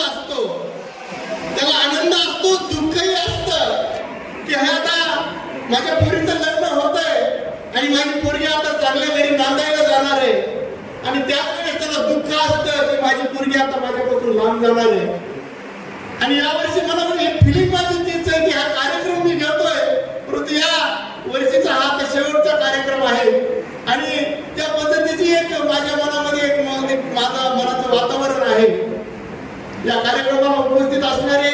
असतो, त्याला आनंद असतो, दुःखही असतं की हे आता माझ्या पोरीचं लग्न होतंय आणि माझी पोरगी आता चांगल्या घरी नांदायला जाणार आहे, आणि त्याच वेळेस त्याला दुःख असतं की माझी पोरगी आता माझ्यापासून लांब जाणार आहे. आणि यावर्षी मला म्हणजे फिलिंग माझी तीच आहे की हा कार्यक्रम मी घेतोय, परंतु या वर्षीचा हा आता शेवटचा कार्यक्रम आहे. आणि त्या पद्धतीची एक माझ्या मनामध्ये एक माझं मनाचं वातावरण आहे. या कार्यक्रमाला उपस्थित असणारे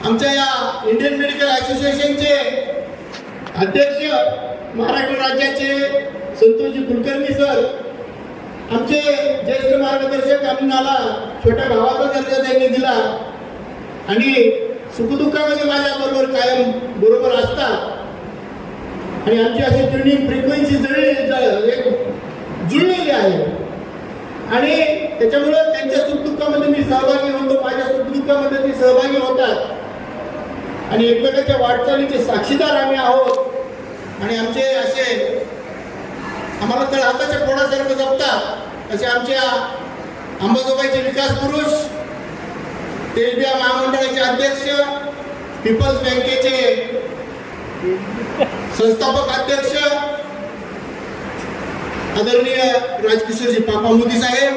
आमच्या या इंडियन मेडिकल असोसिएशनचे अध्यक्ष, महाराष्ट्र राज्याचे संतोषजी कुलकर्णी सर, आमचे ज्येष्ठ मार्गदर्शक, आम्हाला छोट्या भावाचा दर्जा त्यांनी दिला आणि सुखदुःखामध्ये माझ्या बरोबर कायम बरोबर असतात, आणि आमची अशी ट्युनिंग फ्रिक्वेन्सी जुळलेली आहे. आणि त्याच्यामुळे त्यांच्या सुखदुःखामध्ये मी सहभागी होतो, माझ्या सुखदुःखामध्ये ते सहभागी होतात, आणि एकमेकांच्या वाटचालीचे साक्षीदार आम्ही आहोत. आणि आमचे असे आम्हाला तर हाताच्या पोटासारखं जपतात असे आमच्या अंबाजोगाईचे विकास पुरुष, तेलबिया महामंडळाचे अध्यक्ष, पीपल्स बँकेचे संस्थापक अध्यक्ष आदरणीय राजकिशोरजी पापा मोदी साहेब,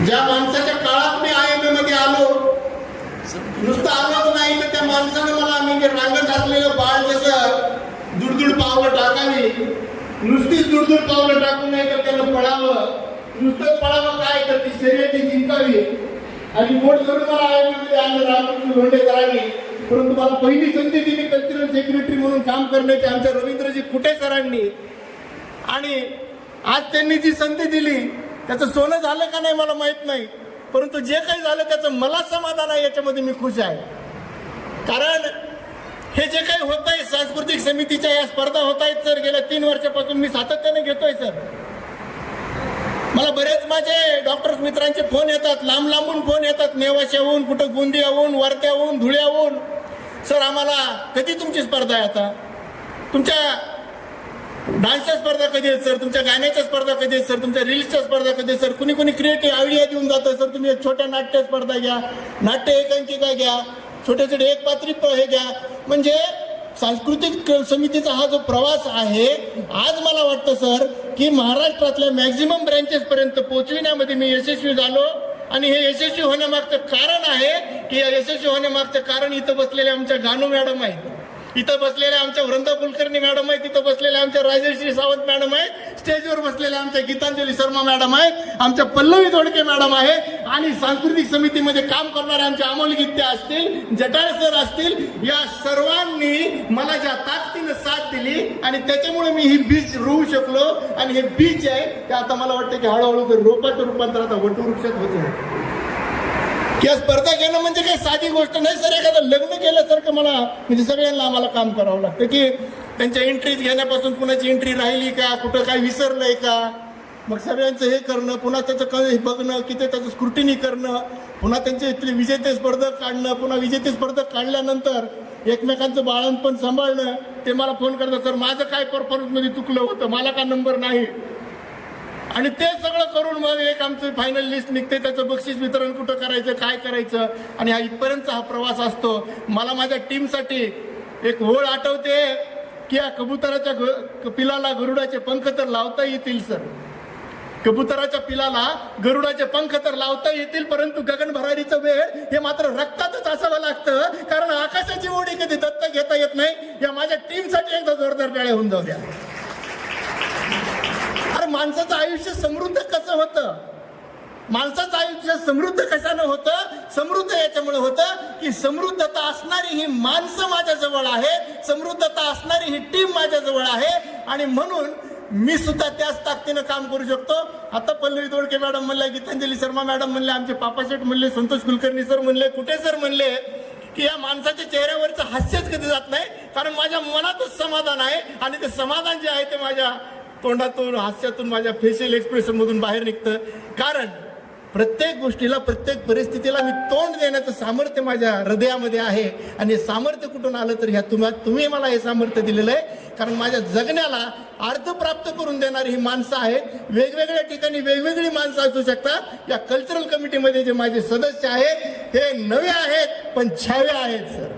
ज्या माणसाच्या काळात मी IMA मध्ये आलो, नुसतं आलोच नाही तर त्या माणसानं मला मी रांगत असलेलं बाळ जसं दुडदुड पावलं टाकावी, नुसतीच दुडदुड पावलं टाकून नाही तर त्यानं पळावं, नुसतं पळावं काय तर ती शर्यती जिंकावी, आणि मोठ करून मला IMA मध्ये आणलं रामकृष्ण लोंढेकरांनी. परंतु मला पहिली संधी दिली कल्चरल सेक्रेटरी म्हणून काम करण्याची आमच्या रवींद्रजी कुटे सरांनी, आणि आज त्यांनी जी संधी दिली त्याचं सोनं झालं का नाही मला माहित नाही, परंतु जे काही झालं त्याचं मला समाधान आहे, याच्यामध्ये मी खुश आहे. कारण हे जे काही होत आहे सांस्कृतिक समितीच्या या स्पर्धा होत आहेत सर, गेल्या 3 वर्षापासून मी सातत्याने घेतोय सर. मला बरेच माझे डॉक्टर्स मित्रांचे फोन येतात, लांब लांबून फोन येतात, नेवाशाहून, कुठं गोंदियाहून, वर्ध्याहून, धुळ्याहून, सर आम्हाला कधी तुमची स्पर्धा आहे, आता तुमच्या डान्सच्या स्पर्धा कधी आहेत सर, तुमच्या गाण्याच्या स्पर्धा कधी आहेत सर, तुमच्या रील्सच्या स्पर्धा कधी आहेत सर, कुणी कुणी क्रिएटिव्ह आयडिया देऊन जातं सर, तुम्ही एक छोट्या नाट्य स्पर्धा घ्या, नाट्य एकांकिका घ्या, छोटे छोटे एक पात्री हे घ्या. म्हणजे सांस्कृतिक समितीचा हा जो प्रवास आहे, आज मला वाटतं सर की महाराष्ट्रातल्या मॅक्झिमम ब्रँचेस पर्यंत पोहोचविण्यामध्ये मी यशस्वी झालो. आणि हे यशस्वी होण्यामागचं कारण आहे की यशस्वी होण्यामागचं कारण इथं बसलेले आमच्या गानू मॅडम आहेत, इथं बसलेल्या आमच्या वृंदा कुलकर्णी मॅडम आहेत, इथं बसलेल्या आमच्या राजश्री सावंत मॅडम आहेत, स्टेजवर बसलेल्या आमच्या गीतांजली शर्मा मॅडम आहेत, आमच्या पल्लवी दोडके मॅडम आहे, आणि सांस्कृतिक समितीमध्ये काम करणारे आमच्या अमोल गीते असतील, जटाळे सर असतील, या सर्वांनी मला ज्या ताकदीनं साथ दिली आणि त्याच्यामुळे मी ही बीज रोवू शकलो. आणि हे बीज आहे ते आता मला वाटतं की हळूहळू रोपाचं रूपांतर आता वटवृक्षात होतं. या स्पर्धा घेणं म्हणजे काही साधी गोष्ट नाही सर, एखादं लग्न केल्यासारखं मला म्हणजे सगळ्यांना आम्हाला काम करावं लागतं की त्यांच्या एंट्रीज घेण्यापासून कुणाची एंट्री राहिली का, कुठं काय विसरलंय का, मग सगळ्यांचं हे करणं, पुन्हा त्याचं बघणं, किती त्याचं स्क्रुटिनी करणं, पुन्हा त्यांचे इथले विजेते स्पर्धक काढणं, पुन्हा विजेते स्पर्धक काढल्यानंतर एकमेकांचं बाळणपण सांभाळणं. ते मला फोन करतात सर माझं काय परफॉर्मन्समध्ये चुकलं होतं, मला का नंबर नाही, आणि ते सगळं करून मग एक आमचं फायनल लिस्ट निघते, त्याचं बक्षीस वितरण कुठं करायचं, काय करायचं, आणि हा इथपर्यंतचा हा प्रवास असतो. मला माझ्या टीमसाठी एक ओळ आठवते की या कबुतराच्या पिलाला गरुडाचे पंख तर लावता येतील सर, कबुतराच्या पिलाला गरुडाचे पंख तर लावता येतील, परंतु गगन भरारीचं वेळ हे मात्र रक्तातच असावं लागतं, कारण आकाशाची ओढी कधी दत्तक घेता येत नाही. या माझ्या टीमसाठी एकदा जोरदार टाळ्या होऊन जाऊ द्या. अरे माणसाचं आयुष्य समृद्ध कसं होतं, माणसाचं आयुष्य समृद्ध कशानं होतं, समृद्ध याच्यामुळे होतं की समृद्धता असणारी ही माणसं माझ्या जवळ आहे, समृद्धता असणारी ही टीम माझ्या जवळ आहे, आणि म्हणून मी सुद्धा त्याच ताकदीनं काम करू शकतो. आता पल्लवी दोडके मॅडम म्हणले, गीतांजली शर्मा मॅडम म्हणले, आमचे पापाशेठ म्हणले, संतोष कुलकर्णी सर म्हणले, कुठे सर म्हणले की या माणसाच्या चेहऱ्यावरचं हास्यच कधी जात नाही, कारण माझ्या मनातच समाधान आहे, आणि ते समाधान जे आहे ते माझ्या तोंडातून, हास्यातून, माझ्या फेशियल एक्सप्रेशन मधून बाहेर निघतं. कारण प्रत्येक गोष्टीला, प्रत्येक परिस्थितीला मी तोंड देण्याचं सामर्थ्य माझ्या हृदयामध्ये आहे. आणि हे सामर्थ्य कुठून आलं तर ह्या तुम्ही मला हे सामर्थ्य दिलेलं आहे. कारण माझ्या जगण्याला अर्थ प्राप्त करून देणारी ही माणसं आहेत. वेगवेगळ्या ठिकाणी वेगवेगळी माणसं असू शकतात. या कल्चरल कमिटीमध्ये जे माझे सदस्य आहेत हे नवे आहेत पण छावे आहेत सर.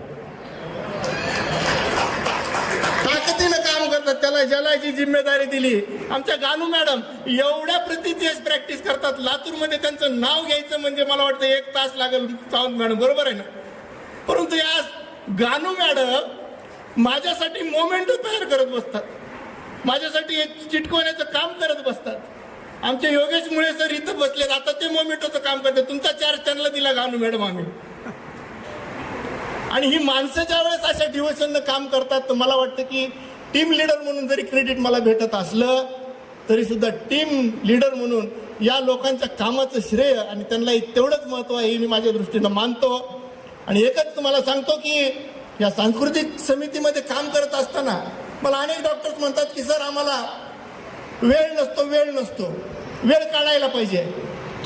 ताकदीनं काम करतात. त्याला ज्याला जी जिम्मेदारी दिली, आमच्या गानू मॅडम एवढ्या प्रतिदिवस प्रॅक्टिस करतात. लातूरमध्ये त्यांचं नाव घ्यायचं म्हणजे मला वाटतं 1 तास लागेल सावंत मॅडम, बरोबर आहे ना. परंतु या गानू मॅडम माझ्यासाठी मोमेंट तयार करत बसतात, माझ्यासाठी एक चिटकवण्याचं काम करत बसतात. आमचे योगेश मुळे सर इथं बसलेत, आता ते मोमेंटोचं काम करतात. तुमचा चार्ज त्यांना दिला गानू मॅडम आम्ही. आणि ही माणसं ज्या वेळेस अशा डिव्होशननं काम करतात तर मला वाटतं की टीम लीडर म्हणून जरी क्रेडिट मला भेटत असलं तरी सुद्धा टीम लीडर म्हणून या लोकांच्या कामाचं श्रेय आणि त्यांना तेवढंच महत्त्व आहे हे मी माझ्या दृष्टीनं मानतो. आणि एकच तुम्हाला सांगतो की या सांस्कृतिक समितीमध्ये काम करत असताना मला अनेक डॉक्टर्स म्हणतात की सर आम्हाला वेळ नसतो, वेळ काढायला पाहिजे.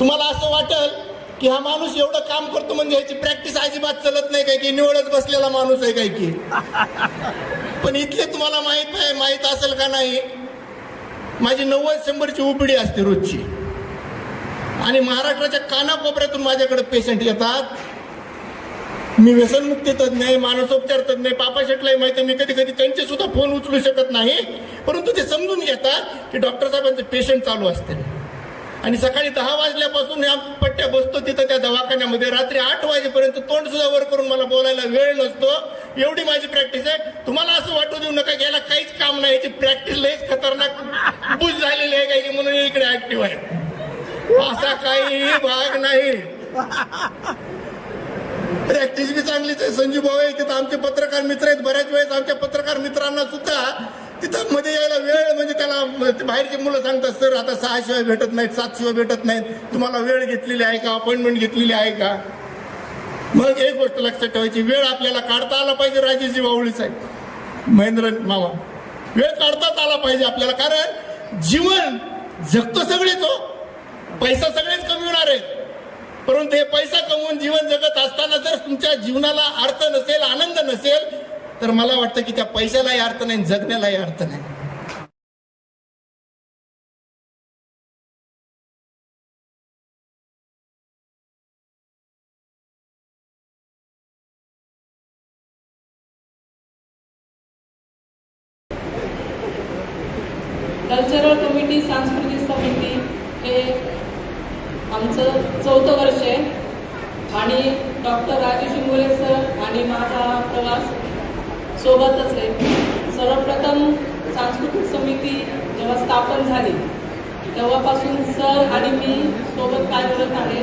तुम्हाला असं वाटेल की हा माणूस एवढं काम करतो म्हणजे याची प्रॅक्टिस अजिबात चलत नाही काय की निवडच बसलेला माणूस आहे काय की. पण इथले तुम्हाला माहित असेल का नाही, माझी 90-100ची उपडी असते रोजची. आणि महाराष्ट्राच्या कानाकोपऱ्यातून माझ्याकडे पेशंट येतात. मी व्यसनमुक्ती तज्ञ आहे, मानसोपचार तज्ञ आहे. पापा शेटलाही माहिती आहे, मी कधी कधी त्यांचे सुद्धा फोन उचलू शकत नाही. परंतु ते समजून घेतात की डॉक्टर साहेबांचे पेशंट चालू असते. आणि सकाळी 10 वाजल्यापासून या पट्ट्या बसतो तिथं त्या दवाखान्यामध्ये. रात्री 8 वाजेपर्यंत तोंड सुद्धा वर करून मला बोलायला वेळ नसतो. एवढी माझी प्रॅक्टिस आहे. तुम्हाला असं वाटू देऊ नका की याला काहीच काम नाही, याची प्रॅक्टिस लईच खतरनाक बुज झालेली आहे काय की म्हणून इकडे ऍक्टिव्ह आहे. असा काही भाग नाही. प्रॅक्टिस बी चांगलीच आहे. संजू भाऊ आहे तिथं, आमचे पत्रकार मित्र आहेत. बऱ्याच वेळेस आमच्या पत्रकार मित्रांना सुद्धा तिथं मध्ये यायला वेळ म्हणजे त्याला बाहेरची मुलं सांगतात सर आता 6 शिवाय भेटत नाहीत, 7 शिवाय भेटत नाहीत, तुम्हाला वेळ घेतलेली आहे का, अपॉइंटमेंट घेतलेली आहे का. मग एक गोष्ट लक्षात ठेवायची, वेळ आपल्याला काढता आला पाहिजे. राजेशजी वावळी साहेब, महेंद्र मामा, वेळ काढताच आला पाहिजे आपल्याला. कारण जीवन जगतो सगळेच हो, पैसा सगळेच कमविणार आहेत. परंतु हे पैसा कमवून जीवन जगत असताना जर तुमच्या जीवनाला अर्थ नसेल, आनंद नसेल तर मला वाटतं की त्या पैशालाही अर्थ नाही, जगण्यालाही अर्थ नाही. कल्चरल कमिटी, सांस्कृतिक समिती हे आमचं 4थं वर्ष आहे. आणि डॉक्टर राजेश इंगोले सर आणि माझा प्रवास सोबतच आहे. सर्वप्रथम सांस्कृतिक समिती जेव्हा स्थापन झाली तेव्हापासून सर आणि मी सोबत कार्यरत आहे.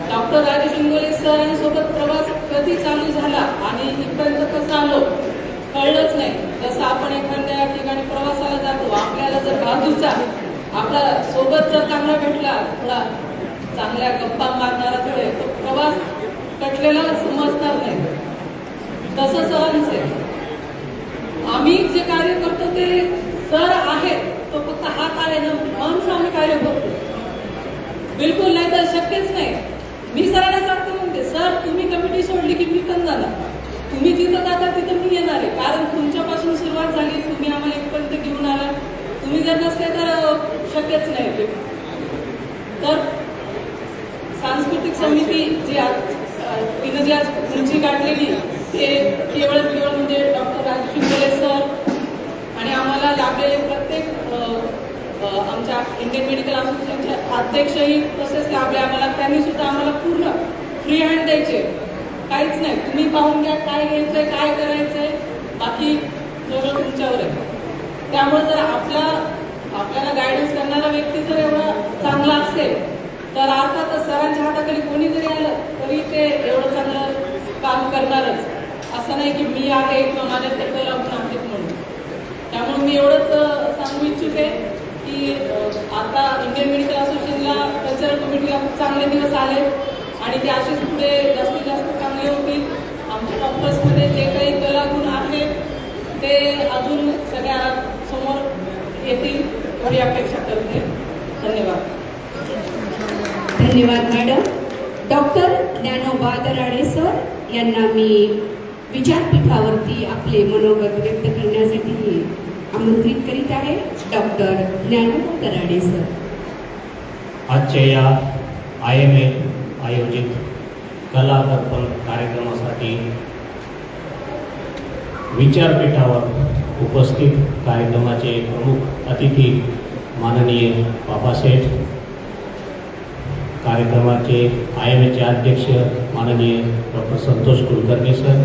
डॉक्टर राजेश इंगोले सरांसोबत प्रवास कधी चालू झाला आणि इथपर्यंत कसं आलो कळलंच नाही. जसं आपण एखाद्या ठिकाणी प्रवासाला जातो, आपल्याला जर बाजूचा आपला सोबत जर चांगला भेटला, थोडा चांगल्या गप्पा मारणारा मिळेल, तो प्रवास कटलेला समजणार नाही. तसं सरांचे आम्ही जे कार्य करतो ते सर आहेत, तो फक्त हात आहे ना म्हणून आम्ही कार्य करतो. बिलकुल नाही तर शक्यच नाही. मी सरांना सांगतो म्हणते सर तुम्ही कमिटी सोडली की मी पण जाणार, तुम्ही जिथं जाता तिथं मी येणार आहे. कारण तुमच्यापासून सुरुवात झाली, तुम्ही आम्हाला इथपर्यंत घेऊन आला. तुम्ही जर नसले तर शक्यच नाही. तर सांस्कृतिक समिती जी तिनं जी आज उंची गाठलेली ते केवळ म्हणजे डॉक्टर राजेश इंगोले सर आणि आम्हाला लाभलेले प्रत्येक आमच्या इंडियन मेडिकल असोसिएशनचे अध्यक्षही तसेच लाभले आम्हाला. त्यांनी सुद्धा आम्हाला पूर्ण फ्री हँड द्यायचे, काहीच नाही. तुम्ही पाहून घ्या काय घ्यायचंय काय करायचंय, बाकी सगळं तुमच्यावर आहे. त्यामुळे जर आपल्याला गायडन्स करणारा व्यक्ती जर एवढा चांगला असेल तर अर्थातच सरांच्या हाताखाली कोणी जरी आलं तरी ते एवढं चांगलं काम करणारच. असं नाही की मी आहे किंवा माझ्या डोक्याला लागून आहेत म्हणून. त्यामुळे मी एवढंच सांगू इच्छिते की आता इंडियन मेडिकल असोसिएशनला कल्चरल कमिटीला खूप चांगले दिवस आले आणि ते असेच पुढे जास्तीत जास्त चांगले होतील. आमच्या डॉक्टर्समध्ये जे काही कलागुण आहेत ते अजून सगळ्या समोर येतील एवढी अपेक्षा करते. धन्यवाद. धन्यवाद madam. Doctor Dnyanoba Darade sir यांना मी विचारपीठावरती आपले मनोगत व्यक्त करण्यासाठी आमंत्रित करीत आहे. Doctor Dnyanoba Darade sir. आजच्या या IMA आयोजित कला दर्पण कार्यक्रमासाठी विचारपीठावर उपस्थित कार्यक्रमाचे प्रमुख अतिथी माननीय बाबासेठ, कार्यक्रमाचे IMAचे अध्यक्ष माननीय डॉक्टर संतोष कुलकर्णी सर,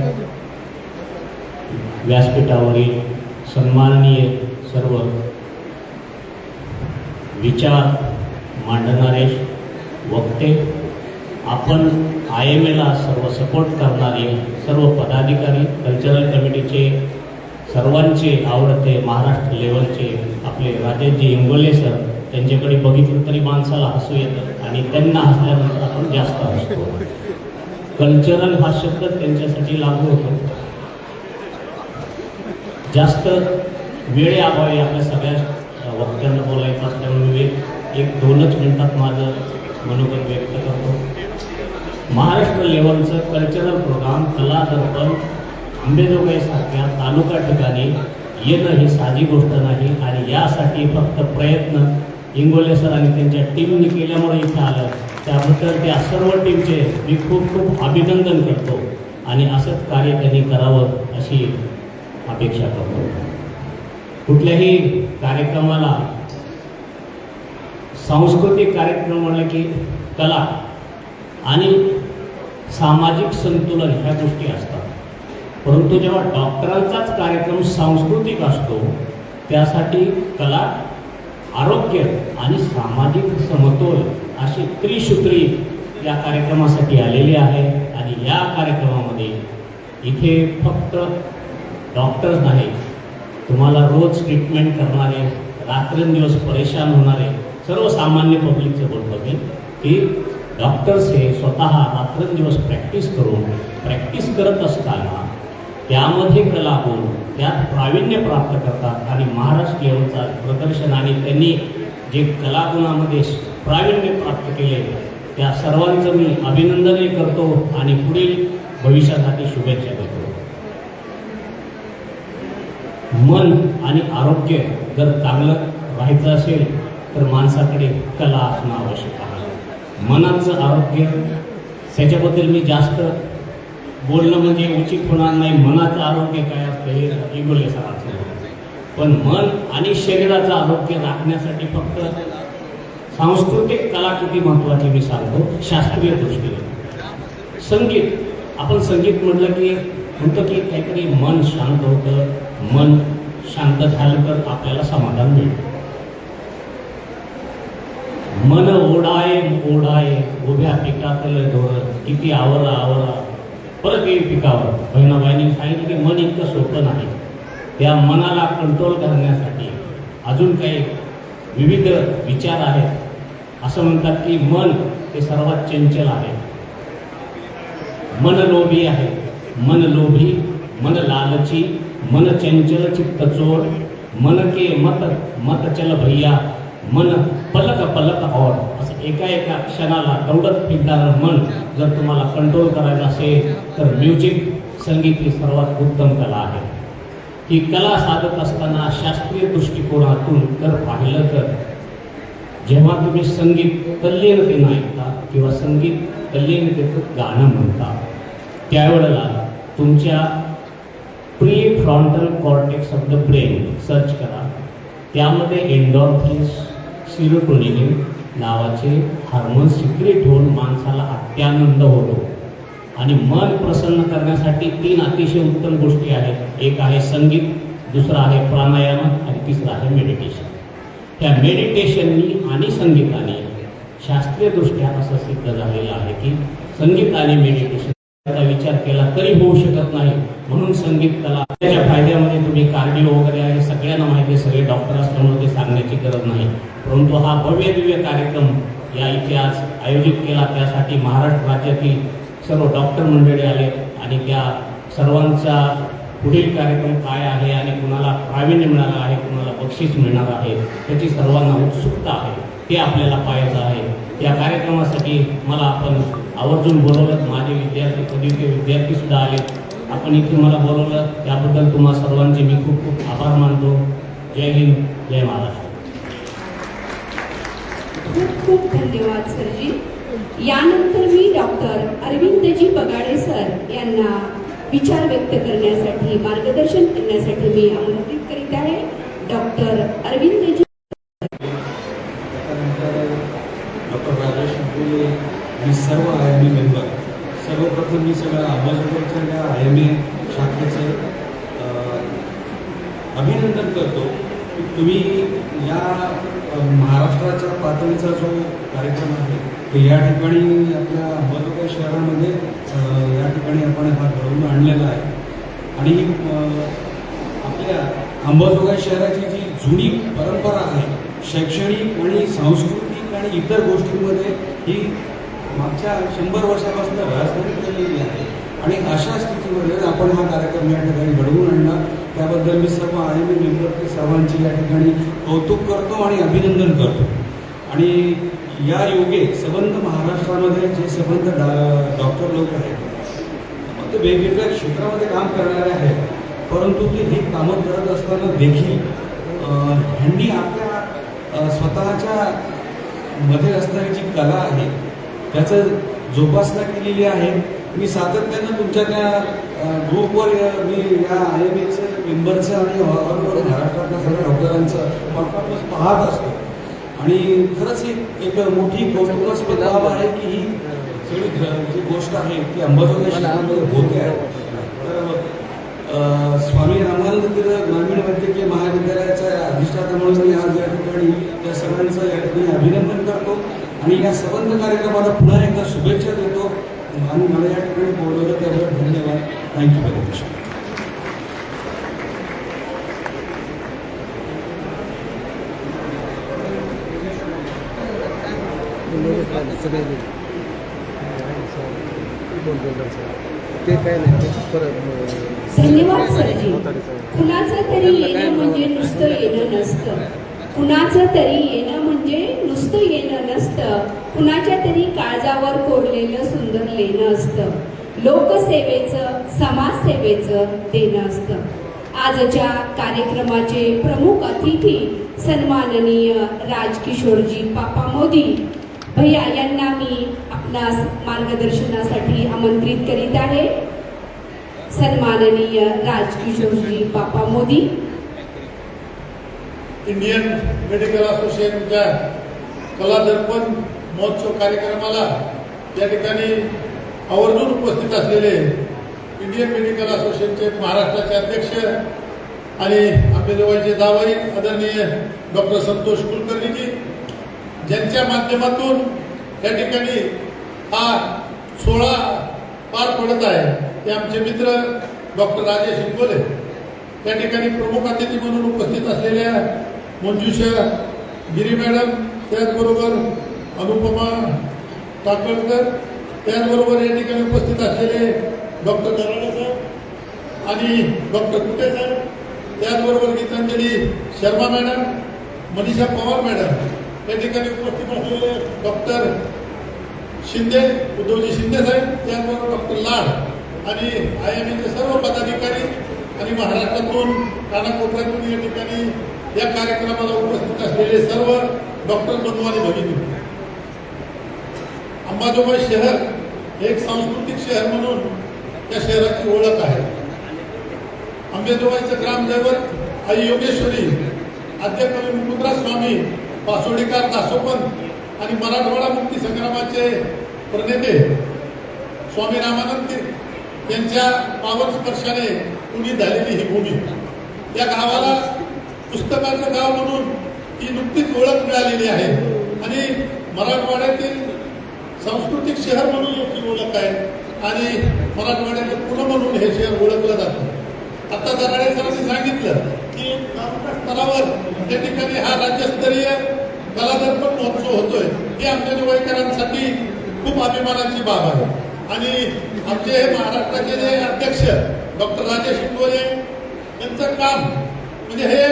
व्यासपीठावरील सन्माननीय सर्व विचार मांडणारे वक्ते, आपण IMAला सर्व सपोर्ट करणारे सर्व पदाधिकारी, कल्चरल कमिटीचे सर्वांचे आवडते महाराष्ट्र लेवलचे आपले राजेशजी इंगोले सर, त्यांच्याकडे बघितलं तरी माणसाला हसू येतं आणि त्यांना हसल्यानंतर आपण जास्त हसतो. कल्चरल हा शब्द त्यांच्यासाठी लागू होतो. जास्त वेळेअभावी आपल्या सगळ्या वक्त्यांना बोलायचं असल्यामुळे मी एक 2च मिनिटात माझं मनोगत व्यक्त करतो. महाराष्ट्र लेवलचं कल्चरल प्रोग्राम कला दर्पण आंबेजोगाईसारख्या तालुका ठिकाणी येणं ही साधी गोष्ट नाही आणि यासाठी फक्त प्रयत्न इंगोले सर आणि त्यांच्या टीमने केल्यामुळे इथे आलं. त्याबद्दल त्या सर्व टीमचे मी खूप खूप अभिनंदन करतो आणि असंच कार्य त्यांनी करावं अशी अपेक्षा करतो. कुठल्याही कार्यक्रमाला सांस्कृतिक कार्यक्रम म्हणले की कला आणि सामाजिक संतुलन ह्या गोष्टी असतात. परंतु जेव्हा डॉक्टरांचाच कार्यक्रम सांस्कृतिक असतो त्यासाठी कला, आरोग्य आणि सामाजिक समतोल अशी त्रिसूत्री या कार्यक्रमासाठी आलेली आहे. आणि या कार्यक्रमामध्ये इथे फक्त डॉक्टर्स नाही, तुम्हाला रोज ट्रीटमेंट करणारे, रात्रंदिवस परेशान होणारे सर्वसामान्य पब्लिकचं बोलतो मी की डॉक्टर्स हे स्वतः रात्रंदिवस प्रॅक्टिस करत असताना त्यामध्ये कला होऊन त्यात प्रावीण्य प्राप्त करतात आणि महाराष्ट्र लेवलचा प्रदर्शन आणि त्यांनी जे कलागुणामध्ये प्रावीण्य प्राप्त केले त्या सर्वांचं मी अभिनंदनही करतो आणि पुढील भविष्यासाठी शुभेच्छा देतो. मन आणि आरोग्य जर चांगलं राहायचं असेल तर माणसाकडे कला असणं आवश्यक आहे. मनाचं आरोग्य त्याच्याबद्दल मी जास्त बोलणं म्हणजे उचित होणार नाही. मनाचं आरोग्य काय असतं हे इंगोले सरांचं. पण मन आणि शरीराचं आरोग्य राखण्यासाठी फक्त सांस्कृतिक कला किती महत्त्वाची मी सांगतो. शास्त्रीय दृष्टीने संगीत, आपण संगीत म्हटलं की म्हणतो की काहीतरी मन शांत होतं. मन शांत झालं तर आपल्याला समाधान मिळतं. मन ओढाये उभ्या पिकातलं ढोर, किती आवरा परत येईल पिकावर. बहिणाबाईंनी सांगितलं की मन इतकं सोपं नाही. त्या मनाला कंट्रोल करण्यासाठी अजून काही विविध विचार आहेत. असं म्हणतात की मन हे सर्वात चंचल आहे. मन लोभी आहे, मन लोभी, मन लालची, मन चंचल चित्त चोर, मन के मत चल भैया, मन पलक पलक और. असं एका क्षणाला दौडत फिरणारं मन जर तुम्हाला कंट्रोल करायचं असेल तर म्युझिक, संगीत ही सर्वात उत्तम कला आहे. ही कला साधत असताना शास्त्रीय दृष्टिकोनातून जर पाहिलं तर जेव्हा तुम्ही संगीत तल्लीनतेनं ऐकता किंवा संगीत तल्लीनतेचं गाणं म्हणता त्यावेळेला तुमच्या pre frontal cortex of the brain search करा. त्यामध्ये एंडॉर्फिन्स, सिरोटोनिन नावाचे हार्मोन सिक्रेट होऊन माणसाला अत्यानंद होतो. आणि मन प्रसन्न करण्यासाठी 3 अतिशय उत्तम गोष्टी आहेत. एक आहे संगीत, दुसरा आहे प्राणायाम आणि तिसरा आहे मेडिटेशन. त्या मेडिटेशननी आणि संगीताने शास्त्रीय दृष्ट्या असं सिद्ध झालेलं आहे की संगीत आणि मेडिटेशनचा विचार केला तरी होऊ शकत नाही. म्हणून संगीत कला त्याच्या फायद्यामध्ये तुम्ही कार्डिओ वगैरे आहे सगळ्यांना माहिती आहे, सगळे डॉक्टर असल्यामुळे ते सांगण्याची गरज नाही. परंतु हा भव्य दिव्य कार्यक्रम या इथे आज आयोजित केला त्यासाठी महाराष्ट्र राज्यातील सर्व डॉक्टर मंडळी आले आणि त्या सर्वांचा पुढील कार्यक्रम काय आहे आणि कुणाला प्रावीण्य मिळालं आहे, कुणाला बक्षीस मिळणार आहे त्याची सर्वांना उत्सुकता आहे. ते आपल्याला पाहायचं आहे. या कार्यक्रमासाठी मला आपण आवर्जून बोलवलं. माझे विद्यार्थी पदवीचे विद्यार्थी सुद्धा आले. आपण इथे मला बोलवलं त्याबद्दल तुम्हा सर्वांचे मी खूप खूप आभार मानतो. जय हिंद, जय महाराष्ट्र. खूप खूप धन्यवाद सरजी. यानंतर मी डॉक्टर अरविंदजी बगाडे सर यांना विचार व्यक्त करण्यासाठी, मार्गदर्शन करण्यासाठी मी आमंत्रित करीत आहे. डॉक्टर अरविंदजी. डॉक्टर राजेश शिंगोले आणि सर्व IME मेंबर, सर्वप्रथम मी सगळ्या अंबाजोगाईच्या या IME शाखेचं अभिनंदन करतो की तुम्ही या महाराष्ट्राच्या पातळीचा जो कार्यक्रम आहे तो या ठिकाणी आपल्या अंबाजोगाई शहरामध्ये या ठिकाणी आपण हा घडवून आणलेला आहे. आणि आपल्या अंबाजोगाई शहराची जी जुनी परंपरा आहे शैक्षणिक आणि सांस्कृतिक आणि इतर गोष्टींमध्ये ही मागच्या 100 वर्षापासून राजधानी केलेली आहे. आणि अशा स्थितीमध्ये आपण हा कार्यक्रम या ठिकाणी घडवून आणला त्याबद्दल मी सर्व IME मेंबर सर्वांची या ठिकाणी कौतुक करतो आणि अभिनंदन करतो. आणि या योगे संबंध महाराष्ट्रामध्ये जे संबंध डॉक्टर लोक आहेत ते वेगवेगळ्या क्षेत्रामध्ये काम करणारे आहेत, परंतु ते हे कामं करत असताना देखील ह्यांनी आपल्या स्वतःच्या मध्ये असणारी जी कला आहे त्याचं जोपासना केलेली आहे. मी सातत्यानं तुमच्या त्या ग्रुपवर मी या IMEचे मेंबरचं आणि ऑलओव्हर महाराष्ट्रातल्या सगळ्या डॉक्टरांचं परफॉर्मन्स पाहत असतो. आणि खरंच एक मोठी कौतुकास्पद बाब आहे की ही सगळी जी गोष्ट आहे ती अंबाजोगाई शहरामध्ये होते आहे. तर स्वामी रामानंद तीर्थ ग्रामीण वैद्यकीय महाविद्यालयाचा अधिष्ठाता म्हणून मी आज या ठिकाणी या सर्वांचं या ठिकाणी अभिनंदन करतो आणि या संबंध कार्यक्रमाला पुन्हा एकदा शुभेच्छा देतो. आणि मला या ठिकाणी बोलवलं त्याबद्दल धन्यवाद. Thank you very much. धन्यवाद सरजी. कुणाचं तरी येणं म्हणजे नुसतं येणं नसतं. कुणाचं तरी येणं म्हणजे नुसतं येणं नसतं. कुणाच्या तरी काळजावर कोरलेलं सुंदर लेणं असतं. लोकसेवेचं, समाजसेवेचं देणं असतं. आजच्या कार्यक्रमाचे प्रमुख अतिथी सन्माननीय राजकिशोरजी पापा मोदी भैया यांना मी आपणास मार्गदर्शनासाठी आमंत्रित करीत आहे. सन्माननीय राजकिशोरजी पापा मोदी. इंडियन मेडिकल असोसिएशनच्या कला दर्पण महोत्सव कार्यक्रमाला या ठिकाणी आवर्जून उपस्थित असलेले इंडियन मेडिकल असोसिएशनचे महाराष्ट्राचे अध्यक्ष आणि आपले जवळचे जावई आदरणीय डॉक्टर संतोष कुलकर्णीजी, ज्यांच्या माध्यमातून या ठिकाणी हा सोहळा पार पडत आहे, ते आमचे मित्र डॉक्टर राजेश शिंगोले. या ठिकाणी प्रमुख अतिथी म्हणून उपस्थित असलेल्या मंजुषा गिरी मॅडम, त्याचबरोबर अनुपमा टाकळकर, त्याचबरोबर या ठिकाणी उपस्थित असलेले डॉक्टर दराडे साहेब आणि डॉक्टर कुटे साहेब, त्याचबरोबर गीतांजली शर्मा मॅडम, मनीषा पवार मॅडम, या ठिकाणी उपस्थित असलेले डॉक्टर शिंदे, उद्धवजी शिंदे साहेब, त्याचबरोबर डॉक्टर लाड आणि IMEचे सर्व पदाधिकारी आणि महाराष्ट्रातून कानाकोपऱ्यातून या ठिकाणी या कार्यक्रमाला उपस्थित असलेले सर्व डॉक्टर बंधू आणि भगिनी. अंबाजोगाई शहर एक सांस्कृतिक शहर म्हणून त्या शहराची ओळख आहे. अंबाजोगाईचं ग्रामदैवत आई योगेश्वरी, आद्यकवी मुकुंदराज स्वामी, पासोडीकार दासोपंत आणि मराठवाडा मुक्ती संग्रामाचे प्रणेते स्वामी रामानंद तीर्थ यांच्या पावन स्पर्शाने पुढे झालेली ही भूमी. या गावाला पुस्तकाचं गाव म्हणून ही नुकतीच ओळख मिळालेली आहे आणि मराठवाड्यातील सांस्कृतिक शहर म्हणून याची ओळख आहे आणि मराठवाड्यातील पुणे म्हणून हे शहर ओळखलं जातं. आता दराडे सरांनी सांगितलं की तालुका स्तरावर त्या ठिकाणी हा राज्यस्तरीय कला दर्पण महोत्सव होतोय. ही आमच्या निवडकरांसाठी खूप अभिमानाची बाब आहे आणि आमचे हे महाराष्ट्राचे जे अध्यक्ष डॉक्टर राजेश शिंगोले यांचं काम म्हणजे हे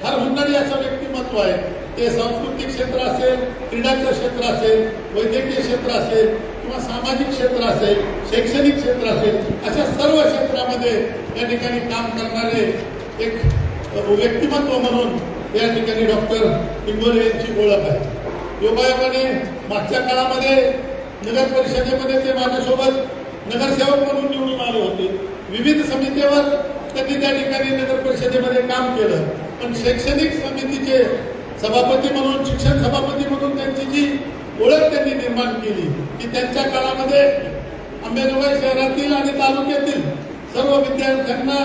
फार हुंदडी असं व्यक्तिमत्व आहे ते सांस्कृतिक क्षेत्र असेल, क्रीडाचं क्षेत्र असेल, वैद्यकीय क्षेत्र असेल किंवा सामाजिक क्षेत्र असेल, शैक्षणिक क्षेत्र असेल, अशा सर्व क्षेत्रामध्ये या ठिकाणी काम करणारे एक व्यक्तिमत्व म्हणून या ठिकाणी डॉक्टर इंगोले यांची ओळख आहे. योगायोगाने मागच्या काळामध्ये नगर परिषदेमध्ये ते माझ्यासोबत नगरसेवक म्हणून निवडून आले होते. विविध समितीवर त्यांनी त्या ठिकाणी नगर परिषदेमध्ये काम केलं. पण शैक्षणिक समितीचे सभापती म्हणून, शिक्षण सभापती म्हणून त्यांची जी ओळख त्यांनी निर्माण केली की त्यांच्या काळामध्ये अंबेजोगाई शहरातील आणि तालुक्यातील सर्व विद्यार्थ्यांना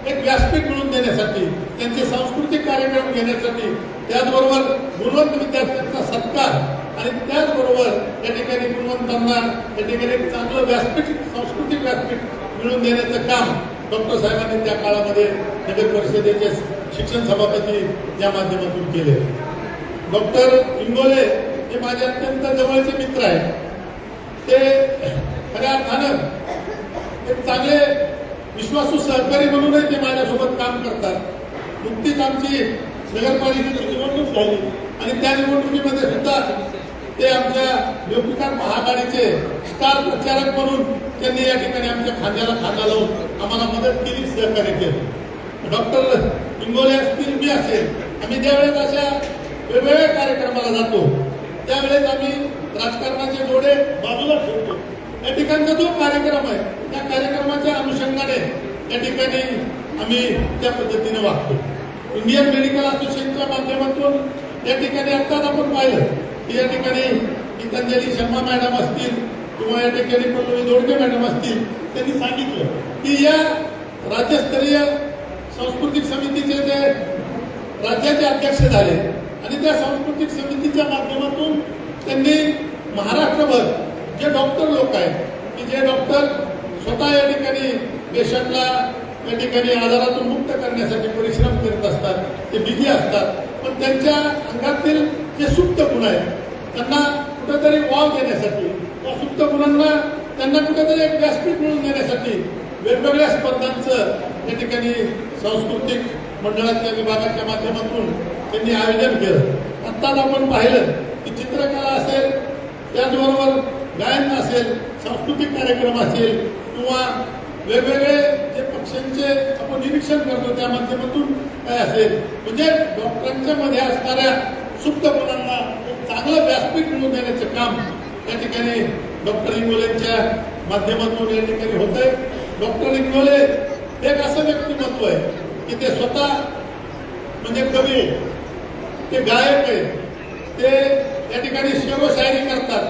एक व्यासपीठ मिळवून देण्यासाठी, त्यांचे सांस्कृतिक कार्यक्रम घेण्यासाठी, त्याचबरोबर गुणवंत विद्यार्थ्यांचा सत्कार आणि त्याचबरोबर या ठिकाणी गुणवंतांना या ठिकाणी एक चांगलं व्यासपीठ, सांस्कृतिक व्यासपीठ मिळवून देण्याचं काम डॉक्टर साहेबांनी त्या काळामध्ये नगर परिषदेचे शिक्षण सभापती या माध्यमातून केले. डॉक्टर इंगोले हे माझे अत्यंत जवळचे मित्र आहेत. ते खऱ्या अर्थानं एक चांगले विश्वासू सहकारी म्हणूनच ते माझ्यासोबत काम करतात. नुकतीच आमची नगरपालिकेची निवडणूक झाली आणि त्या निवडणुकीमध्ये सुद्धा ते आमच्या लोकविकास महाआघाडीचे स्टार प्रचारक म्हणून त्यांनी या ठिकाणी आमच्या खांद्याला खांदा लावून आम्हाला मदत केली, सहकार्य केलं. डॉक्टर इंगोले असतील, मी असेल, आम्ही ज्यावेळेस अशा वेगवेगळ्या कार्यक्रमाला जातो त्यावेळेस आम्ही राजकारणाचे डोळे बाजूला ठेवतो. या ठिकाणचा जो कार्यक्रम आहे त्या कार्यक्रमाच्या अनुषंगाने या ठिकाणी आम्ही त्या पद्धतीने वागतो. इंडियन मेडिकल असोसिएशनच्या माध्यमातून या ठिकाणी आत्ताच आपण पाहिलं की या ठिकाणी गीतांजली शर्मा मॅडम असतील किंवा या ठिकाणी पल्लवी दोडके मॅडम असतील, त्यांनी सांगितलं की या राज्यस्तरीय सांस्कृतिक समितीचे ते राज्याचे अध्यक्ष झाले आणि त्या सांस्कृतिक समितीच्या माध्यमातून त्यांनी महाराष्ट्रभर जे डॉक्टर लोक आहेत की जे डॉक्टर स्वतः या ठिकाणी पेशंटला या ठिकाणी आजारातून मुक्त करण्यासाठी परिश्रम करीत असतात, ते बिझी असतात, पण त्यांच्या अंगातील जे सुप्त गुण आहेत त्यांना कुठेतरी वाव देण्यासाठी, त्या सुप्त गुणांना त्यांना कुठेतरी एक व्यासपीठ मिळवून देण्यासाठी वेगवेगळ्या स्पर्धांचं या ठिकाणी सांस्कृतिक मंडळाच्या विभागाच्या माध्यमातून त्यांनी आयोजन केलं. आत्ताच आपण पाहिलं की चित्रकला असेल, त्याचबरोबर गायन असेल, सांस्कृतिक कार्यक्रम असेल किंवा वेगवेगळे जे पक्ष्यांचे आपण निरीक्षण करतो त्या माध्यमातून काय असेल, म्हणजे डॉक्टरांच्या मध्ये असणाऱ्या सुप्त गुणांना एक चांगलं व्यासपीठ मिळवून देण्याचं काम या ठिकाणी डॉक्टर इंगोलेंच्या माध्यमातून या ठिकाणी होत आहे. डॉक्टर इंगोले एक असं व्यक्तिमत्व आहे की ते स्वतः म्हणजे कवी आहे, ते गायक आहे, ते या ठिकाणी शेरो शायरी करतात,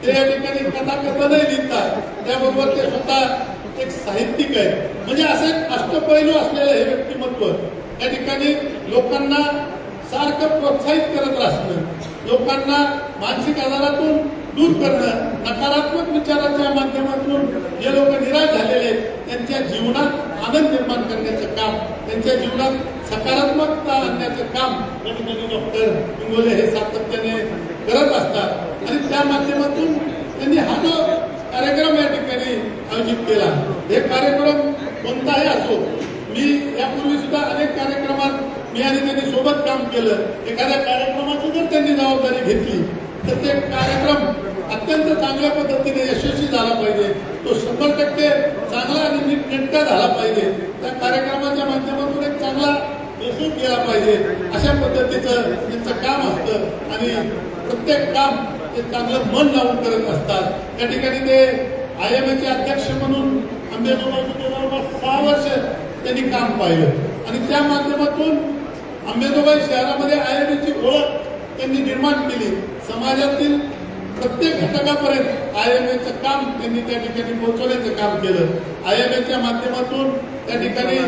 ते या ठिकाणी कथाकथनही लिहितात, त्याबरोबर ते स्वतः एक साहित्यिक आहे. म्हणजे असं एक अष्टपैलू असलेलं हे व्यक्तिमत्व या ठिकाणी लोकांना सारखं प्रोत्साहित करत असणं, लोकांना मानसिक आजारातून दूर करणं, नकारात्मक विचाराच्या माध्यमातून जे लोक निराश झालेले त्यांच्या जीवनात आनंद निर्माण करण्याचं काम, त्यांच्या जीवनात सकारात्मकता आणण्याचं काम या ठिकाणी डॉक्टर इंगोले हे सातत्याने करत असतात. आणि त्या माध्यमातून त्यांनी हा जो कार्यक्रम या ठिकाणी आयोजित केला, हे कार्यक्रम कोणताही असो, मी यापूर्वी सुद्धा अनेक कार्यक्रमात मी आणि त्यांनी सोबत काम केलं. एखाद्या कार्यक्रमाची जर त्यांनी जबाबदारी घेतली तर ते कार्यक्रम अत्यंत चांगल्या पद्धतीने यशस्वी झाला पाहिजे, तो 100% चांगला आणि नीटनेटका झाला पाहिजे, त्या कार्यक्रमाच्या माध्यमातून एक चांगला यशस्वी केला पाहिजे, अशा पद्धतीचं त्यांचं काम असतं आणि प्रत्येक काम ते चांगलं मन लावून करत असतात. त्या ठिकाणी ते IMAचे अध्यक्ष म्हणून अंबेजोगाईमध्ये जवळपास 6 वर्ष त्यांनी काम पाहिलं आणि त्या माध्यमातून अंबेजोगाई शहरामध्ये IMAची ओळख त्यांनी निर्माण केली. समाजातील प्रत्येक घटकापर्यंत IMAचं काम त्यांनी त्या ठिकाणी पोहोचवण्याचं काम केलं. IMAच्या माध्यमातून त्या ठिकाणी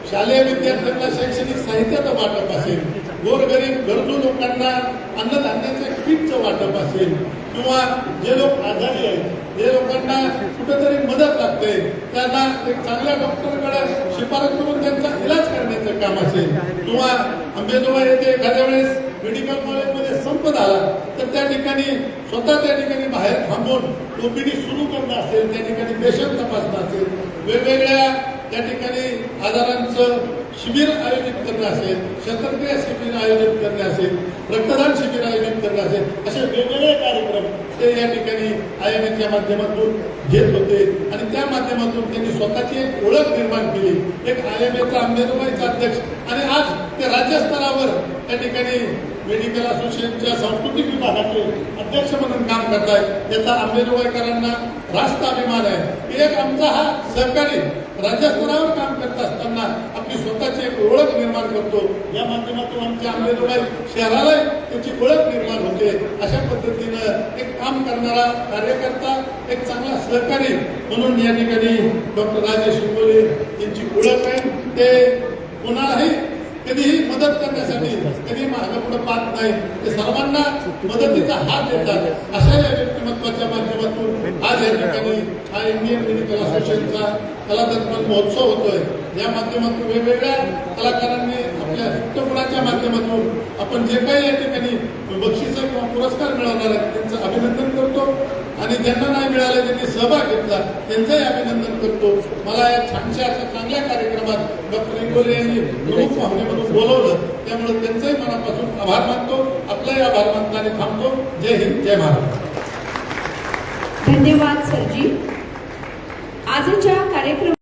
शालेय विद्यार्थ्यांना शैक्षणिक साहित्याचं वाटप असेल, गोरगरीब गरजू लोकांना अन्नधान्याच्या किटचं वाटप असेल किंवा जे लोक आजारी आहेत, जे लोकांना कुठेतरी मदत लागते त्यांना एक चांगल्या डॉक्टरकडे शिफारस करून त्यांचा इलाज करण्याचं काम असेल किंवा अंबेजोगाई येथे एखाद्या वेळेस मेडिकल कॉलेजमध्ये संप झाला तर त्या ठिकाणी स्वतः त्या ठिकाणी बाहेर थांबून OPD सुरू करणं असेल, त्या ठिकाणी पेशंट तपासणं असेल, वेगवेगळ्या त्या ठिकाणी आजारांचं शिबिर आयोजित करणं असेल, शस्त्रक्रिया शिबिर आयोजित करणे असेल, रक्तदान शिबिर आयोजित करणं असेल, असे वेगवेगळे कार्यक्रम ते या ठिकाणी IMAच्या माध्यमातून घेत होते आणि त्या माध्यमातून त्यांनी स्वतःची एक ओळख निर्माण केली. एक IMAचा अंबेजोगाईचा अध्यक्ष आणि आज ते राज्यस्तरावर त्या ठिकाणी मेडिकल असोसिएशनच्या सांस्कृतिक विभागाचे अध्यक्ष म्हणून काम करतायत. याचा अंबेजोगाईकरांना रास्त अभिमान आहे की एक आमचा हा सहकारी राज्यस्तरावर काम करत असताना आपली स्वतःची एक ओळख निर्माण करतो. या माध्यमातून आमच्या अंबेजोगाई शहराला त्याची ओळख निर्माण होते. अशा पद्धतीनं एक काम करणारा कार्यकर्ता, एक चांगला सहकारी म्हणून या ठिकाणी डॉक्टर राजेश शिंगोले यांची ओळख आहे. ते कोणालाही कधीही मदत करण्यासाठी कधी मागं पुढे पाहत नाही. ते सर्वांना मदतीचा हात देतात. अशा या व्यक्तिमत्वाच्या माध्यमातून आज या ठिकाणी हा इंडियन मेडिकल असोसिएशनचा कलादर्पण महोत्सव होतोय. या माध्यमातून वेगवेगळ्या कलाकारांनी आपल्या युक्तगुणाच्या माध्यमातून आपण जे काही या ठिकाणी बक्षिसं किंवा पुरस्कार मिळवणार आहेत त्यांचं अभिनंदन करतो आणि ज्यांना नाही मिळाले त्यांनी सहभाग घेतला त्यांचंही अभिनंदन करतो. मला या छानशा अशा चांगल्या कार्यक्रमात डॉक्टर इंगोले यांनी प्रमुख पाहुणे म्हणून बोलवलं, त्यामुळे त्यांचंही मनापासून आभार मानतो. आपलाही आभार मानताना थांबतो. जय हिंद, जय महाराष्ट्र. धन्यवाद सरजी. आजच्या कार्यक्रम